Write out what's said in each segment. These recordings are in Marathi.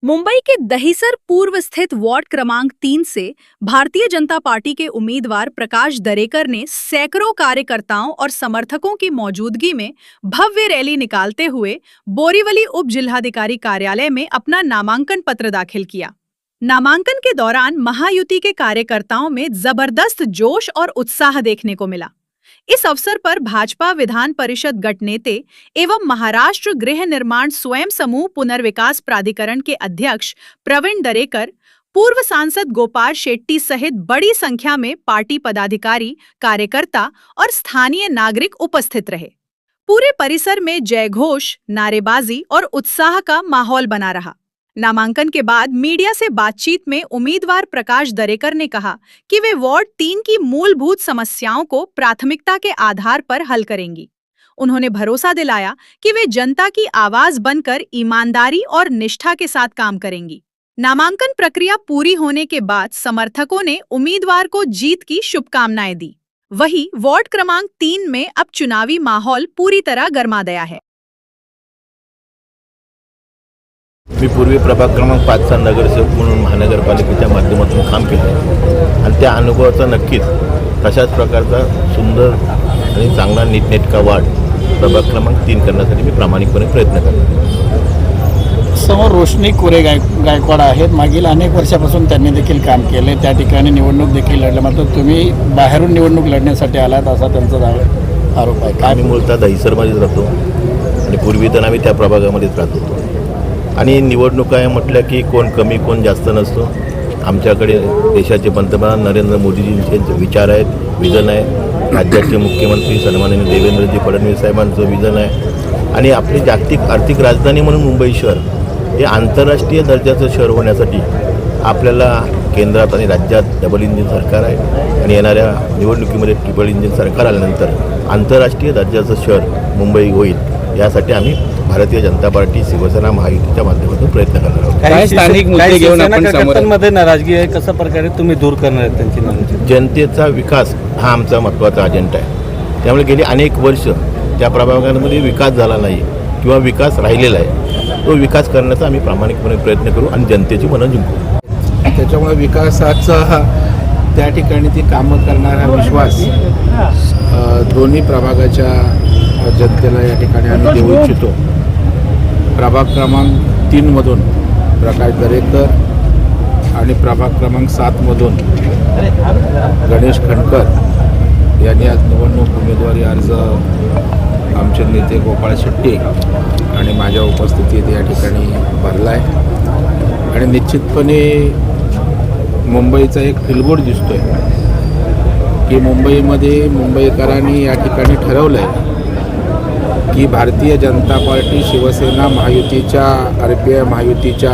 मुंबई के दहिसर पूर्व स्थित वार्ड क्रमांक 3 से भारतीय जनता पार्टी के उम्मीदवार प्रकाश दरेकर ने सैकड़ों कार्यकर्ताओं और समर्थकों की मौजूदगी में भव्य रैली निकालते हुए बोरीवली उप जिलाधिकारी कार्यालय में अपना नामांकन पत्र दाखिल किया। नामांकन के दौरान महायुति के कार्यकर्ताओं में जबरदस्त जोश और उत्साह देखने को मिला। इस अवसर पर भाजपा विधान परिषद गठनेते एवं महाराष्ट्र गृह निर्माण स्वयं समूह पुनर्विकास प्राधिकरण के अध्यक्ष प्रवीण दरेकर, पूर्व सांसद गोपाल शेट्टी सहित बड़ी संख्या में पार्टी पदाधिकारी, कार्यकर्ता और स्थानीय नागरिक उपस्थित रहे। पूरे परिसर में जयघोष, नारेबाजी और उत्साह का माहौल बना रहा। नामांकन के बाद मीडिया से बातचीत में उम्मीदवार प्रकाश दरेकर ने कहा कि वे वार्ड 3 की मूलभूत समस्याओं को प्राथमिकता के आधार पर हल करेंगी। उन्होंने भरोसा दिलाया कि वे जनता की आवाज बनकर ईमानदारी और निष्ठा के साथ काम करेंगी। नामांकन प्रक्रिया पूरी होने के बाद समर्थकों ने उम्मीदवार को जीत की शुभकामनाएं दी। वहीं वार्ड क्रमांक 3 में अब चुनावी माहौल पूरी तरह गरमा गया है। मी पूर्वी प्रभाग क्रमांक 5चा नगरसेवक म्हणून महानगरपालिकेच्या माध्यमातून काम केलं आहे आणि त्या अनुभवाचा नक्कीच तशाच प्रकारचा सुंदर आणि चांगला नीटनेटका वार्ड प्रभाग क्रमांक 3 करण्यासाठी मी प्रामाणिकपणे प्रयत्न करतो। समोर रोशनी कोरे गायकवाड आहेत। मागील अनेक वर्षापासून त्यांनी देखील काम केले, त्या ठिकाणी निवडणूक देखील लढले, मात्र तुम्ही बाहेरून निवडणूक लढण्यासाठी आलात असा त्यांचा आरोप आहे। आम्ही मूलतः दहिसरमध्येच राहतो आणि पूर्वी तर आम्ही त्या प्रभागामध्येच राहत होतो आणि निवडणुका म्हटल्या की कोण कमी कोण जास्त नसतो। आमच्याकडे देशाचे पंतप्रधान नरेंद्र मोदीजींचे विचार आहेत, विजन आहे, राज्याचे मुख्यमंत्री सन्माननीय देवेंद्रजी फडणवीस साहेबांचं विजन आहे आणि आपली जागतिक आर्थिक राजधानी म्हणून मुंबई शहर हे आंतरराष्ट्रीय दर्जाचं शहर होण्यासाठी आपल्याला केंद्रात आणि राज्यात डबल इंजिन सरकार आहे आणि येणाऱ्या निवडणुकीमध्ये ट्रिपल इंजिन सरकार आल्यानंतर आंतरराष्ट्रीय दर्जाचं शहर मुंबई होईल यासाठी आम्ही भारतीय जनता पार्टी, शिवसेना, महायुतीच्या माध्यमातून प्रयत्न करणार आहोत। काही स्थानिक मुद्दे घेऊन आपण समोरमध्ये नाराजगी आहे, कशा प्रकारे तुम्ही दूर करणार आहेत त्यांची नाराजगी? जनतेचा विकास हा आमचा महत्त्वाचा अजेंडा आहे। त्यामुळे गेली अनेक वर्ष त्या प्रभागांमध्ये विकास झाला नाही किंवा विकास राहिलेला आहे, तो विकास करण्याचा आम्ही प्रामाणिकपणे प्रयत्न करू आणि जनतेची मनं जिंकू। त्याच्यामुळे विकासाचा त्या ठिकाणी ती कामं करणारा विश्वास दोन्ही प्रभागाच्या जनतेला या ठिकाणी आम्ही देऊ इच्छितो। प्रभाग क्रमांक 3 मधून प्रकाश दरेकर आणि प्रभाग क्रमांक 7 मधून गणेश खंडकर यांनी आज निवडणूक उमेदवारी अर्ज आमचे नेते गोपाळ शेट्टी आणि माझ्या उपस्थितीत या ठिकाणी भरला आहे आणि निश्चितपणे मुंबईचा एक फिलगुड दिसतोय की मुंबईमध्ये मुंबईकरांनी या ठिकाणी ठरवलं आहे की भारतीय जनता पार्टी, शिवसेना, महायुतीच्या RPI महायुतीच्या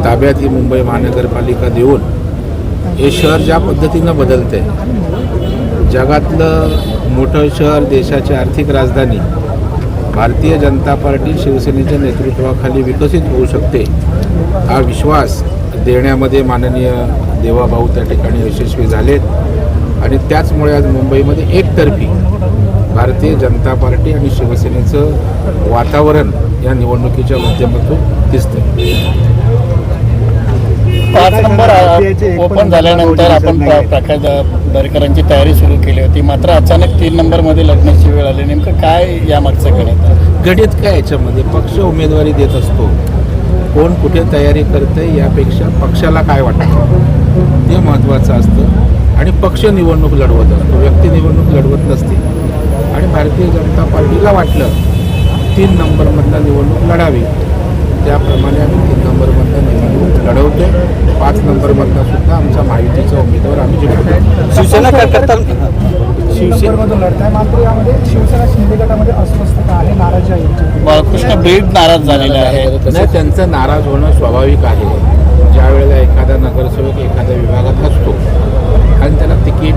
ताब्यात ही मुंबई महानगरपालिका देऊन हे शहर ज्या पद्धतीनं बदलते, जगातलं मोठं शहर, देशाची आर्थिक राजधानी भारतीय जनता पार्टी, शिवसेनेच्या नेतृत्वाखाली विकसित होऊ शकते हा विश्वास देण्यामध्ये माननीय देवाभाऊ त्या ठिकाणी यशस्वी झालेत आणि त्याचमुळे आज मुंबईमध्ये एकतर्फी भारतीय जनता पार्टी आणि शिवसेनेचं वातावरण या निवडणुकीच्या माध्यमातून दिसतं। 5 नंबर ओपन झाल्यानंतर आपण प्रकाश दरेकरांची तयारी सुरू केली होती, मात्र अचानक 3 नंबरमध्ये लढण्याची वेळ आली। नेमकं काय यामागचं गणित काय याच्यामध्ये? पक्ष उमेदवारी देत असतो, कोण कुठे तयारी करते यापेक्षा पक्षाला काय वाटतं ते महत्त्वाचं असतं आणि पक्ष निवडणूक लढवत असतो, व्यक्ती निवडणूक लढवत नसते। आणि भारतीय जनता पार्टीला वाटलं 3 नंबरमधला निवडणूक लढावी, त्याप्रमाणे आम्ही 3 नंबरमधला निवडणूक लढवतो। 5 नंबरमधला सुद्धा आमचा महायुतीचा उमेदवार आम्ही जिंकतो। शिवसेना कार्यकर्ता शिवसेनेमधून लढताय, मात्र यामध्ये शिवसेना शिंदे गटामध्ये अस्वस्थता आहे, नाराजी आहे। बाळकृष्ण बेड नाराज झालेला आहे। नाही, त्यांचं नाराज होणं स्वाभाविक आहे। ज्या वेळेला एखादा नगरसेवक एखाद्या विभागात असतो आणि त्याला तिकीट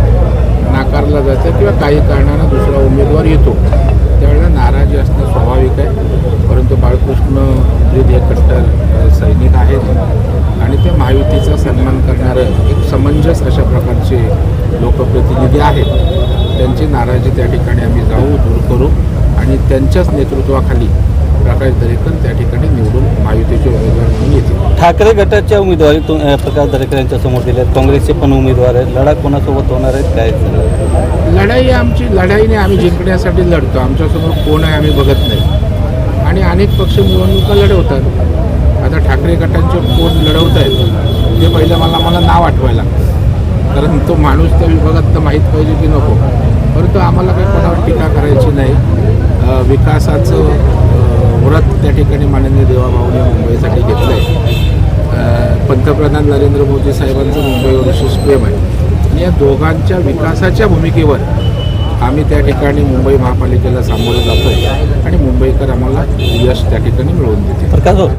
नाकारलं जातं किंवा काही कारणानं दुसरा उमेदवार येतो, त्यावेळेला नाराजी असणं स्वाभाविक आहे। परंतु बाळकृष्ण हे कट्टर सैनिक आहेत आणि ते महायुतीचा सन्मान करणारं एक समंजस अशा प्रकारचे लोकप्रतिनिधी आहेत। त्यांची नाराजी त्या ठिकाणी आम्ही जाऊ, दूर करू आणि त्यांच्याच नेतृत्वाखाली प्रकाश दरेकर त्या ठिकाणी निवडून महायुतीचे उमेदवार म्हणून येतील. ठाकरे गटाच्या उमेदवारी प्रकाश दरेकर यांच्या समोर दिल्या आहेत. काँग्रेसचे पण उमेदवार आहेत. लढा कोणासोबत होणार आहेत काय लढाई आमची लढाईने आम्ही जिंकण्यासाठी लढतो. आमच्यासमोर कोण आहे आम्ही बघत नाही आणि अनेक पक्ष निवडणुका लढवतात. आता ठाकरे गटांचे कोण लढवत आहेत ते पहिलं मला नाव आठवायला लागतं, कारण तो माणूस त्या विभागात तर माहीत पाहिजे की नको. परंतु आम्हाला काही कोणावर टीका करायची नाही. विकासाचं व्रत त्या ठिकाणी माननीय देवाभाऊने मुंबईसाठी घेतलं आहे. पंतप्रधान नरेंद्र मोदी साहेबांचं मुंबईवर विशेष प्रेम आहे आणि या दोघांच्या विकासाच्या भूमिकेवर आम्ही त्या ठिकाणी मुंबई महापालिकेला सामोरं जातो आहे आणि मुंबईकर आम्हाला यश त्या ठिकाणी मिळवून देते. प्रकाश भाऊ,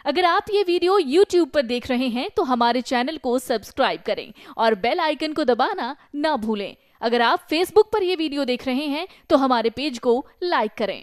अगर आप ये वीडियो YouTube पर देख रहे हैं तो हमारे चैनल को सब्सक्राइब करें और बेल आइकन को दबाना ना भूलें। अगर आप Facebook पर ये वीडियो देख रहे हैं तो हमारे पेज को लाइक करें।